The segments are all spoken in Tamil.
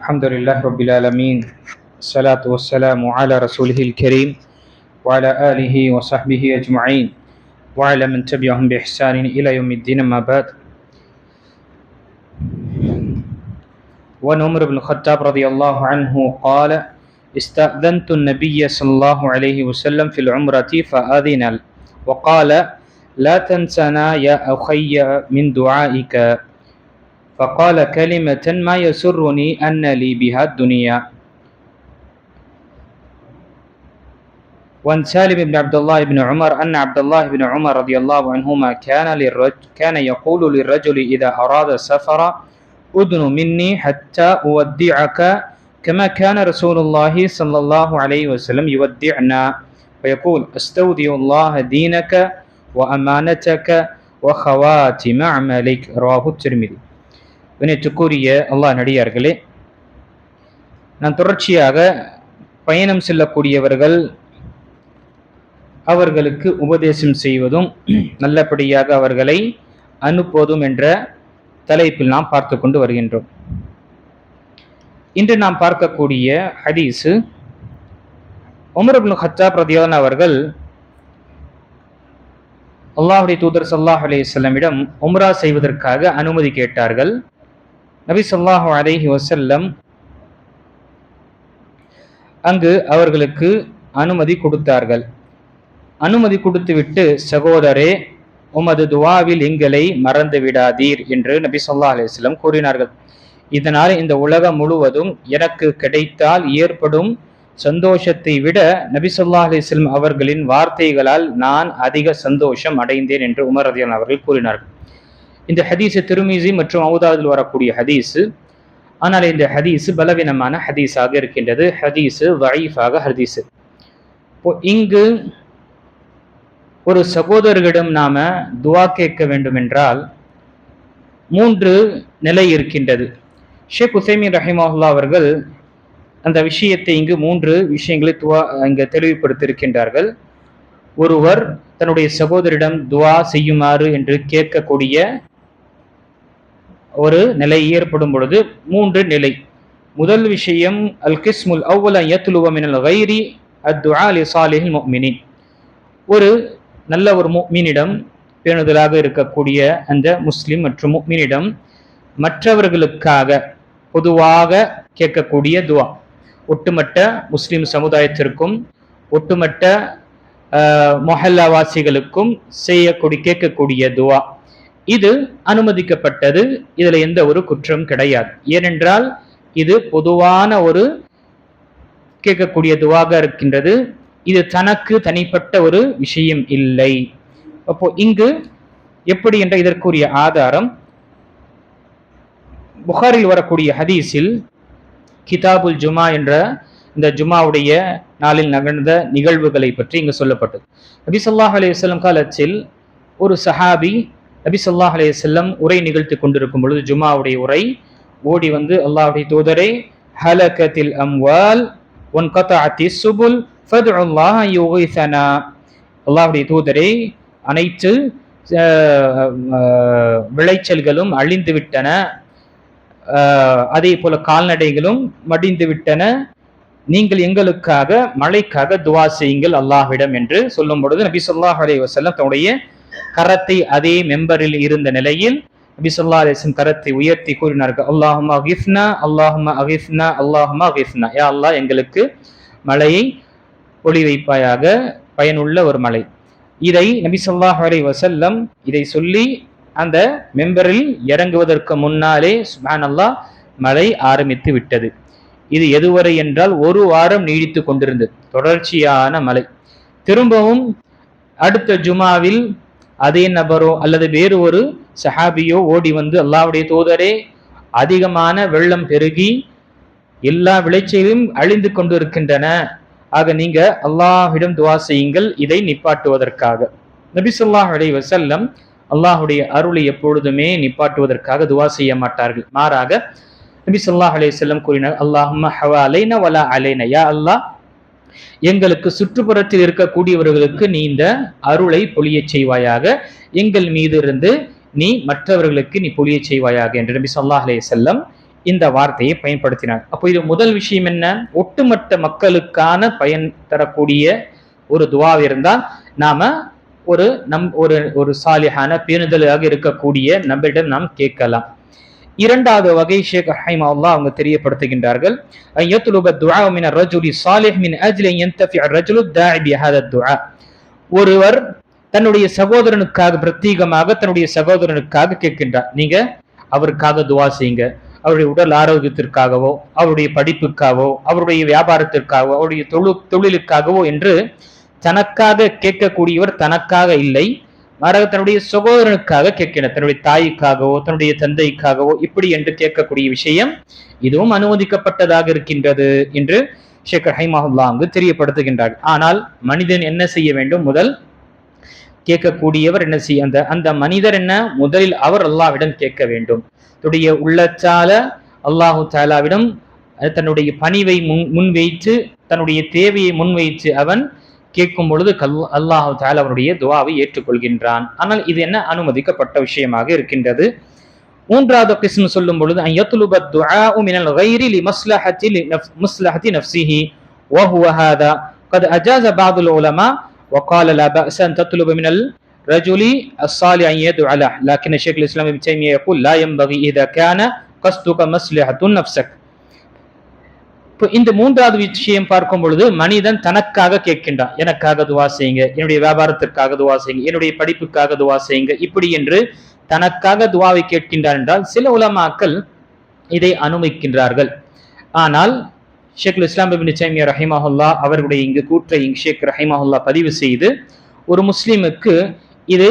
الحمد لله رب العالمين. الصلاة والسلام على رسوله الكريم وعلى آله وصحبه أجمعين وعلى من تبعهم بإحسان إلى يوم الدين. ما بعد. وعن عمر بن الخطاب رضي الله عنه قال: استأذنت النبي صلى الله عليه وسلم في العمرة فأذن وقال: لا تنسنا يا أخي من دعائك. فقال كلمة ما يسرني أن لي بها الدنيا. وعن سالم بن عبد الله بن عمر أن عبد الله بن عمر رضي الله عنهما كان يقول للرجل إذا أراد السفر: أدن مني حتى أودعك كما كان رسول الله صلى الله عليه وسلم يودعنا، ويقول: استودع الله دينك وأمانتك وخواتم عملك. رواه الترمذي. வினைத்துக்குரிய அல்லாஹ் நடிகார்களே, நான் தொடர்ச்சியாக பயணம் செல்லக்கூடியவர்கள் அவர்களுக்கு உபதேசம் செய்வதும் நல்லபடியாக அவர்களை அனுப்புவதும் என்ற தலைப்பில் நாம் பார்த்து கொண்டு வருகின்றோம். இன்று நாம் பார்க்கக்கூடிய ஹதீஸு, உமர் இப்னு கத்தாப் ரலியல்லாஹு அவர்கள் அல்லாஹ்வுடைய தூதர் ஸல்லல்லாஹு அலைஹி வஸல்லமிடம் உம்ரா செய்வதற்காக அனுமதி கேட்டார்கள். நபி ஸல்லல்லாஹு அலைஹி வஸல்லம் அங்கு அவர்களுக்கு அனுமதி கொடுத்தார்கள். அனுமதி கொடுத்துவிட்டு, சகோதரே, உமது துவாவில் எங்களை மறந்து விடாதீர் என்று நபி ஸல்லல்லாஹு அலைஹி வஸல்லம் கூறினார்கள். இதனால் இந்த உலகம் முழுவதும் எனக்கு கிடைத்தால் ஏற்படும் சந்தோஷத்தை விட நபி ஸல்லல்லாஹு அலைஹி வஸல்லம் அவர்களின் வார்த்தைகளால் நான் அதிக சந்தோஷம் அடைந்தேன் என்று உமர் ரலியல்லாஹு அவர்கள் கூறினார்கள். இந்த ஹதீஸு திர்மிஸி மற்றும் அபூதாவுதில் வரக்கூடிய ஹதீஸு. ஆனால் இந்த ஹதீஸு பலவீனமான ஹதீஸாக இருக்கின்றது. ஹதீஸு தஈஃபாக ஹதீஸு. இங்கு ஒரு சகோதரர்களிடம் நாம துவா கேட்க வேண்டும் என்றால் 3 நிலை இருக்கின்றது. ஷேக் உசைமீன் ரஹிமஹுல்லாஹ் அவர்கள் அந்த விஷயத்தை இங்கு 3 விஷயங்களை இங்கு தெளிவுபடுத்தியிருக்கின்றார்கள். ஒருவர் தன்னுடைய சகோதரிடம் துவா செய்யுமாறு என்று கேட்கக்கூடிய ஒரு நிலை ஏற்படும் பொழுது 3 நிலை. முதல் விஷயம், அல் கிஸ்முல் அவ்வல யத்லுவ மினல் கைரி அத்துஆ லிசாலிஹில் முஃமினீன். ஒரு நல்ல ஒரு முஃமினிடம், பேணுதலாக இருக்கக்கூடிய அந்த முஸ்லிம் மற்றும் முஃமினிடம் மற்றவர்களுக்காக பொதுவாக கேட்கக்கூடிய துவா, ஒட்டுமொத்த முஸ்லிம் சமுதாயத்திற்கும் ஒட்டுமொத்த மொஹல்லாவாசிகளுக்கும் கேட்கக்கூடிய துவா, இது அனுமதிக்கப்பட்டது. இதுல எந்த ஒரு குற்றம் கிடையாது. ஏனென்றால் இது பொதுவான ஒரு கேட்கக்கூடிய துவாக இருக்கின்றது. இது தனக்கு தனிப்பட்ட ஒரு விஷயம் இல்லை. அப்போ இங்கு எப்படி என்ற இதற்குரிய ஆதாரம், புகாரில் வரக்கூடிய ஹதீஸில் கிதாபுல் ஜுமா என்ற இந்த ஜுமாவுடைய நாளில் நிகழ்ந்த நிகழ்வுகளை பற்றி இங்கு சொல்லப்பட்டது. நபி ஸல்லல்லாஹு அலைஹி வஸல்லம் காலத்தில் ஒரு சஹாபி நபி ஸல்லல்லாஹு அலைஹி வஸல்லம் உரை நிகழ்த்தி கொண்டிருக்கும் பொழுது, ஜுமாவுடைய உரை, ஓடி வந்து, அல்லாஹ்வுடைய தூதரே, ஹலகத்தில் அம்வால் வன்கதஅத்திஸ் சுபுல் ஃபதுல்லாஹ யுகீஸனா. அல்லாஹ்வுடைய தூதரே, அனைத்து விளைச்சல்களும் அழிந்து விட்டன, அதே போல கால்நடைகளும் மடிந்து விட்டன, நீங்கள் எங்களுக்காக மழைக்காக துவா செய்யுங்கள் அல்லாஹ்விடம் என்று சொல்லும் பொழுது, நபி ஸல்லல்லாஹு அலைஹி வஸல்லம் தன்னுடைய கரத்தை அதே மெம்பரில் இருந்த நிலையில் நபி ஸல்லல்லாஹு அலைஹி வஸல்லம் கரத்தை உயர்த்தி கூறினார்கள்: அல்லாஹும்ம அகிஃப்னா, அல்லாஹும்ம அகிஃப்னா, அல்லாஹும்ம அகிஃப்னா. யா அல்லாஹ், எங்களுக்கு மழையை ஒளி வைப்பாயாக, பயனுள்ள ஒரு மழை. இதை நபி ஸல்லல்லாஹு அலைஹி வஸல்லம் இதை சொல்லி அந்த மெம்பரில் இறங்குவதற்கு முன்னாலே சுப்ஹானல்லாஹ் மழை ஆரம்பித்து விட்டது. இது எதுவரை என்றால் 1 வாரம் நீடித்து கொண்டிருந்தது, தொடர்ச்சியான மழை. திரும்பவும் அடுத்த ஜுமாவில் அதே நபரோ அல்லது வேறு ஒரு சஹாபியோ ஓடி வந்து, அல்லாஹ்வுடைய தூதரே, அதிகமான வெள்ளம் பெருகி எல்லா விளைச்சலும் அழிந்து கொண்டு இருக்கின்றன, ஆக நீங்க அல்லாஹ்விடம் துவா செய்யுங்கள் இதை நிப்பாட்டுவதற்காக. நபி ஸல்லல்லாஹு அலைஹி வஸல்லம் அல்லாஹ்வுடைய அருளை எப்பொழுதுமே நிப்பாட்டுவதற்காக துவா செய்ய மாட்டார்கள். மாறாக நபி ஸல்லல்லாஹு அலைஹி வஸல்லம் கூறினார்: அல்லாஹும்ம ஹவாலைனா வலா அலைனா. யா அல்லாஹ், எங்களுக்கு சுற்றுப்புறத்தில் இருக்கக்கூடியவர்களுக்கு நீ இந்த அருளை பொழிய செய்வாயாக, எங்கள் மீது இருந்து நீ மற்றவர்களுக்கு நீ பொழிய செய்வாயாக என்று நபி ஸல்லல்லாஹு அலைஹி வஸல்லம் இந்த வார்த்தையை பயன்படுத்தினார். அப்போ இது முதல் விஷயம் என்ன? ஒட்டுமொத்த மக்களுக்கான பயன் தரக்கூடிய ஒரு துவா இருந்தால் நாம ஒரு சாலிஹான பேணுதலாக இருக்கக்கூடிய நபரிடம் நாம் கேட்கலாம். இரண்டாவது வகை ஷேக் ரஹிமஹுல்லாஹ் அவங்க தெரியப்படுத்துகின்றார்கள், யத்லுபு துஆ மின் الرجل الصالح من اجل ان ينتفع الرجل الداعي بهذا الدعاء. ஒருவர் தன்னுடைய சகோதரனுக்காக, பிரத்யேகமாக தன்னுடைய சகோதரனுக்காக கேட்கின்றார், நீங்க அவருக்காக துவா செய்யுங்க, அவருடைய உடல் ஆரோக்கியத்திற்காகவோ, அவருடைய படிப்புக்காகவோ, அவருடைய வியாபாரத்திற்காகவோ, அவருடைய தொழிலுக்காகவோ என்று தனக்காக கேட்கக்கூடியவர் தனக்காக இல்லை, மாறாக தன்னுடைய சகோதரனுக்காக கேட்கிறார், தன்னுடைய தாய்க்காகவோ தன்னுடைய தந்தைக்காகவோ இப்படி என்று கேட்கக்கூடிய விஷயம் இதுவும் அனுமதிக்கப்பட்டதாக இருக்கின்றது என்று ஷேக் ரஹிமஹுல்லாஹ் அங்கு தெரியப்படுத்துகின்றார். ஆனால் மனிதன் என்ன செய்ய வேண்டும்? முதல் கேட்கக்கூடியவர் என்ன செய்ய, அந்த மனிதர் என்ன, முதலில் அவர் அல்லாஹ்விடம் கேட்க வேண்டும். தன்னுடைய உள்ளத்தால அல்லாஹு தாலாவிடம் தன்னுடைய பணிவை முன்வைத்து, தன்னுடைய தேவையை முன்வைத்து அவன் கேட்கும் பொழுது அல்லாஹு தாலா அவனுடைய துஆவை ஏற்றுக்கொள்கின்றான். ஆனால் இது என்ன, அனுமதிக்கப்பட்ட விஷயமாக இருக்கின்றது. மூன்றாவது கிஸ்ம் சொல்லும் பொழுது யத்லுபு الدعاء من الغير لمصلحة نفسه وهو هذا قد أجاز بعض العلماء وقال لا بأس أن تطلب من الرجل الصالح أن يدعو له لكن الشيخ الإسلام ابن تيمية يقول لا ينبغي إذا كان قصدك مصلحة نفسك. இந்த மூன்றாவது விஷயம் பார்க்கும் பொழுது மனிதன் தனக்காக கேட்கின்றான், எனக்காக துவா செய்யுங்க, என்னுடைய வியாபாரத்திற்காக துவா செய்யுங்க, என்னுடைய படிப்புக்காக துவா செய்யுங்க, இப்படி என்று தனக்காக துவாவை கேட்கின்றார் என்றால் சில உலமாக்கள் இதை அனுமதிக்கின்றார்கள். ஆனால் ஷேக் இஸ்லாம் இப்னு தைமியா ரஹிமஹுல்லாஹ் அவர்களுடைய இங்கு கூற்றை ஷேக் ரஹிமஹுல்லாஹ் பதிவு செய்து, ஒரு முஸ்லிமுக்கு இது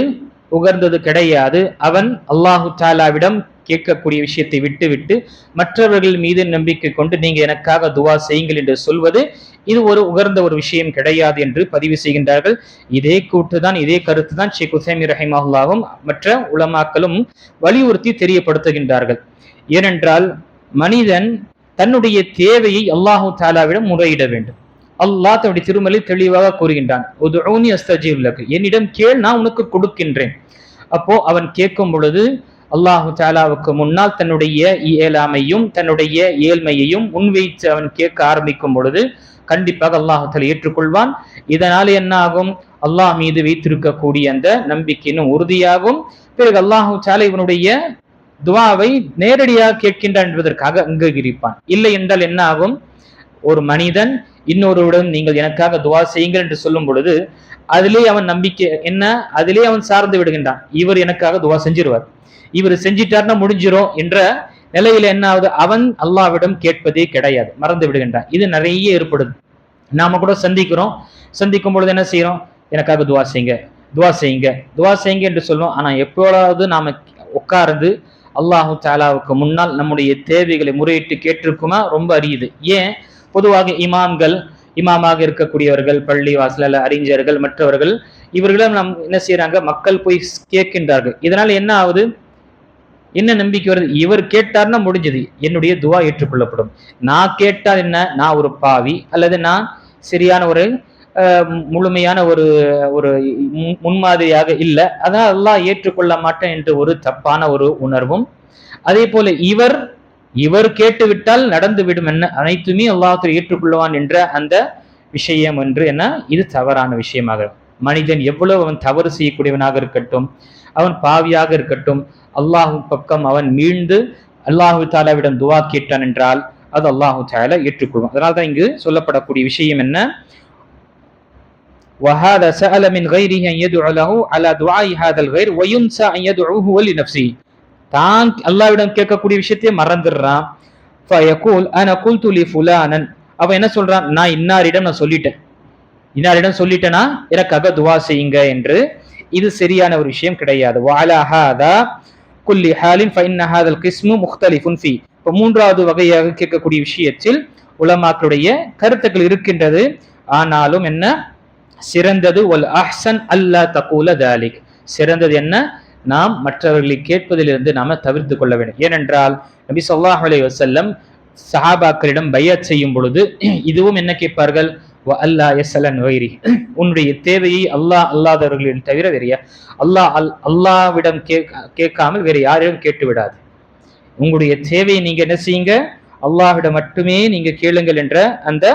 உகர்ந்தது கிடையாது. அவன் அல்லாஹு தாலாவிடம் கேட்கக்கூடிய விஷயத்தை விட்டுவிட்டு மற்றவர்கள் மீது நம்பிக்கை கொண்டு நீங்க எனக்காக துவா செய்யுங்கள் என்று சொல்வது இது ஒரு உகர்ந்த ஒரு விஷயம் கிடையாது என்று பதிவு செய்கின்றார்கள். இதே கூற்றுதான், இதே கருத்து தான் ஷேக் உசைமி ரஹிமஹுல்லாஹும் மற்ற உலமாக்களும் வலியுறுத்தி தெரியப்படுத்துகின்றார்கள். ஏனென்றால் மனிதன் தன்னுடைய தேவையை அல்லாஹு தாலாவிடம் முறையிட வேண்டும். அல்லாஹ் தன்னுடைய திருமலை தெளிவாக கூறுகின்றான், உதுஊனி அஸ்தஜீப் லக், என்னிடம் கேள் நான் உனக்கு கொடுக்கின்றேன். அப்போ அவன் கேட்கும் பொழுது அல்லாஹு தாலாவுக்கு முன்னால் தன்னுடைய இயலாமையும் தன்னுடைய ஏழ்மையையும் முன்வைத்து அவன் கேட்க ஆரம்பிக்கும் பொழுது கண்டிப்பாக அல்லாஹு தாலா ஏற்றுக்கொள்வான். இதனால என்ன ஆகும்? அல்லாஹ் மீது வைத்திருக்கக்கூடிய அந்த நம்பிக்கையும் உறுதியாகும். பிறகு அல்லாஹு தாலா இவனுடைய துவாவை நேரடியாக கேட்கின்றான் என்பதற்காக அங்கீகரிப்பான். இல்லை என்றால் என்ன ஆகும்? ஒரு மனிதன் இன்னொருடன் நீங்கள் எனக்காக துவா செய்யுங்கள் என்று சொல்லும் பொழுது அதிலே அவன் நம்பிக்கை என்ன, அதிலே அவன் சார்ந்து விடுகின்றான். இவர் எனக்காக துவா செஞ்சிருவார், இவர் செஞ்சிட்டார்னா முடிஞ்சிரும் என்ற நிலையில என்ன ஆகுது? அவன் அல்லாஹ்விடம் கேட்பதே கிடையாது, மறந்து விடுகின்றான். இது நிறைய ஏற்படுது. நாம கூட சந்திக்கும் பொழுது என்ன செய்யறோம்? எனக்காக துவா செய்யுங்க, துவா செய்யுங்க, துவா செய்யுங்க என்று சொல்லுவோம். ஆனா எப்பொழுது நாம உட்கார்ந்து அல்லாஹு தாலாவுக்கு முன்னால் நம்முடைய தேவைகளை முறையிட்டு கேட்டிருக்குமா? ரொம்ப அரியுது. ஏன்? பொதுவாக இமாமாக இருக்கக்கூடியவர்கள், பள்ளி வாசல அறிஞர்கள், மற்றவர்கள், இவர்களும் நம் என்ன செய்யறாங்க? மக்கள் போய் கேட்கின்றார்கள். இதனால என்ன ஆகுது? என்ன நம்பிக்கை வருது? இவர் கேட்டார்னா முடிஞ்சது, என்னுடைய துவா ஏற்றுக்கொள்ளப்படும். நான் கேட்டால் என்ன, நான் ஒரு பாவி அல்லது நான் சரியான ஒரு முழுமையான ஒரு முன்மாதிரியாக இல்லை, அதனால் அல்லாஹ் ஏற்றுக்கொள்ள மாட்டேன் என்று ஒரு தப்பான ஒரு உணர்வும், அதே போல இவர் கேட்டுவிட்டால் நடந்துவிடும் என்ன அனைத்துமே அல்லாஹ் ஏற்றுக்கொள்வான் என்ற அந்த விஷயம் என்று என்ன, இது தவறான விஷயமாக. மனிதன் எவ்வளவு அவன் தவறு செய்யக்கூடியவனாக இருக்கட்டும், அவன் பாவியாக இருக்கட்டும், அல்லாஹு பக்கம் அவன் மீண்டு அல்லாஹு தாலாவிடம் துவா கேட்டான் என்றால் அது அல்லாஹு தாலா ஏற்றுக்கொள்வான். அதனால்தான் இங்கு சொல்லப்படக்கூடிய விஷயம் என்ன, وهذا سأل من غيره أن يدعو له على دعاء هذا الغير وينسى أن يدعوه ولنفسه. தான் அல்லாஹ்விடம் கேட்கக்கூடிய விஷயத்தை மறந்துடுறான். فيقول أنا قلت لفلانا, அவன் என்ன சொல்றான்? நான் இன்னாரிடம் சொல்லிட்டேனா எனக்காக துவா செய்யுங்க என்று. இது சரியான ஒரு விஷயம் கிடையாது. وعلى هذا كل حال فإن هذا القسم مختلف فيه. இப்போ மூன்றாவது வகையாக கேட்கக்கூடிய விஷயத்தில் உலமாக்களுடைய கருத்துக்கள் இருக்கின்றது. ஆனாலும் என்ன சிறந்தது? வல் அஹ்சன் அல்லா தகூல தாலிக், சிறந்தது என்ன, நாம் மற்றவர்களை கேட்பதிலிருந்து நாம தவிர்த்து கொள்ள வேண்டும். ஏனென்றால் நபி ஸல்லல்லாஹு அலைஹி வஸல்லம் சஹாபாக்களிடம் பைஅத் செய்யும் பொழுது இதுவும் என்ன கேட்பார்கள்? வ அல்லா யஸ்அலன் வைரி, உன்னுடைய தேவையை அல்லாஹ் அல்லாதவர்களிடம் தவிர வேற அல்லாஹ்விடம் கேட்காமல் வேற யாரையும் கேட்டு விடாது. உங்களுடைய தேவையை நீங்க என்ன செய்யுங்க, அல்லாஹ்விடம் மட்டுமே நீங்க கேளுங்கள் என்ற அந்த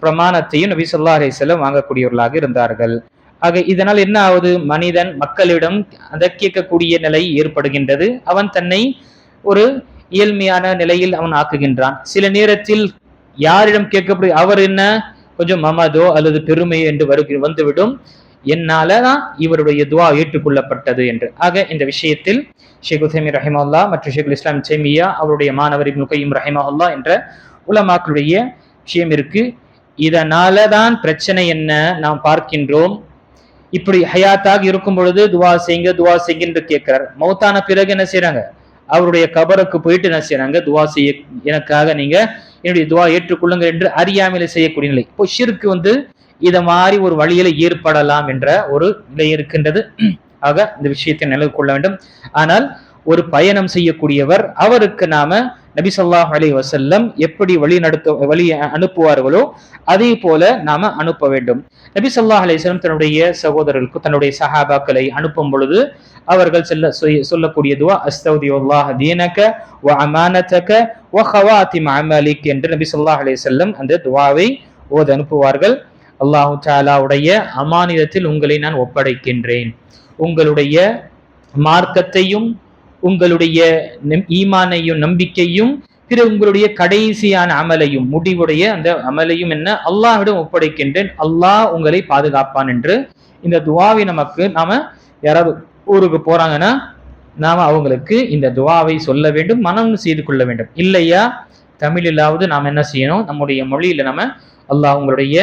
பிரமாணத்தையும் நபி ஸல்லல்லாஹு அலைஹி வஸல்லம் வாங்கக்கூடியவர்களாக இருந்தார்கள். ஆக இதனால் என்ன ஆகுது, மனிதன் மக்களிடம் அதை கேட்கக்கூடிய நிலை ஏற்படுகின்றது. அவன் தன்னை ஒரு இயல்மையான நிலையில் அவன் ஆக்குகின்றான். சில நேரத்தில் யாரிடம் கேட்கப்படும், அவர் என்ன கொஞ்சம் மமதோ அல்லது பெருமையோ என்று வந்துவிடும், என்னாலதான் இவருடைய துவா ஏற்றுக்கொள்ளப்பட்டது என்று. ஆக இந்த விஷயத்தில் ஷேக் உதைமீன் ரஹிமஹுல்லாஹ் மற்றும் ஷேகுல் இஸ்லாம் தைமிய்யா அவருடைய மாணவர் இப்னு கய்யிம் ரஹிமஹுல்லாஹ் என்ற உலமாக்களுடைய விஷயம் இருக்கு. இதனாலதான் பிரச்சனை என்ன நாம் பார்க்கின்றோம். இப்படி ஹயாத்தாக இருக்கும் பொழுது துவா செய்யுங்க துவா செய்யுங்க என்று கேட்கிறார். மௌத்தான பிறகு என்ன செய்யறாங்க, அவருடைய கபருக்கு போயிட்டு என்ன செய்யறாங்க, துவா செய்ய எனக்காக நீங்க என்னுடைய துவா ஏற்றுக்கொள்ளுங்க என்று அறியாமையில செய்யக்கூடிய நிலை. இப்போ ஷிர்க் இத மாதிரி ஒரு வழியில ஏற்படலாம் என்ற ஒரு நிலை இருக்கின்றது. ஆக இந்த விஷயத்தை நினைவு கொள்ள வேண்டும். ஆனால் ஒரு பயணம் செய்யக்கூடியவர், அவருக்கு நாம நபி ஸல்லல்லாஹு அலைஹி வஸல்லம் எப்படி வழி அனுப்புவார்களோ அதே போல நாம அனுப்ப வேண்டும். நபி ஸல்லல்லாஹு அலைஹி வஸல்லம் தன்னுடைய சகோதரர்களுக்கு தன்னுடைய சஹாபாக்களை அனுப்பும் பொழுது அவர்கள் சொல்லக்கூடிய துவா அஸ்தௌதியுல்லாஹ் தீனக வ அமானதக வ ஹவாத்திம் அமலிக் என்று நபி ஸல்லல்லாஹு அலைஹி வஸல்லம் அந்த துவாவை ஓத அனுப்புவார்கள். அல்லாஹு தஆலாவுடைய அமானிதத்தில் உங்களை நான் ஒப்படைக்கின்றேன், உங்களுடைய மார்க்கத்தையும் உங்களுடைய ஈமானையும் நம்பிக்கையும் பிற உங்களுடைய கடைசியான அமலையும் முடிவுடைய அந்த அமலையும் என்ன அல்லாஹ்விடம் ஒப்படைக்கின்றேன், அல்லாஹ் உங்களை பாதுகாப்பான் என்று இந்த துவாவை நமக்கு நாம யாராவது ஊருக்கு போறாங்கன்னா நாம அவங்களுக்கு இந்த துவாவை சொல்ல வேண்டும், மனம் செய்து கொள்ள வேண்டும். இல்லையா தமிழிலாவது நாம் என்ன செய்யணும், நம்முடைய மொழியில நம்ம அல்லாஹ் உங்களுடைய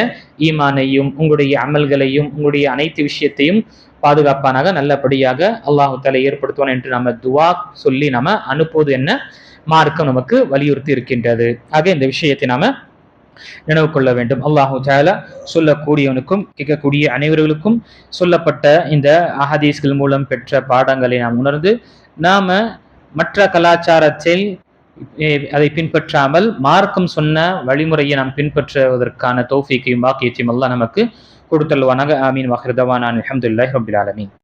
ஈமானையும் உங்களுடைய அமல்களையும் உங்களுடைய அனைத்து விஷயத்தையும் பாதுகாப்பானாக நல்லபடியாக அல்லாஹு தஆலா ஏற்படுத்துவான் என்று நம்ம துவா சொல்லி நம்ம அனுப்புவது என்ன மார்க்கம் நமக்கு வலியுறுத்தி இருக்கின்றது. ஆக இந்த விஷயத்தை நாம நினைவு கொள்ள வேண்டும். அல்லாஹு தஆலா சொல்லக்கூடியவனுக்கும் கேட்கக்கூடிய அனைவர்களுக்கும் சொல்லப்பட்ட இந்த அஹதீஸ்கள் மூலம் பெற்ற பாடங்களை நாம் உணர்ந்து நாம மற்ற கலாச்சாரத்தில் அதை பின்பற்றாமல் மார்க்கம் சொன்ன வழிமுறையை நாம் பின்பற்றுவதற்கான தௌஃபீக்கையும் பாக்கியத்தையும் அல்லாஹ் நமக்கு கொடுத்தல்வானாக. ஆமீன். வாஹிர் தவானா அல்ஹம்துலில்லாஹி ரப்பில் ஆலமீன்.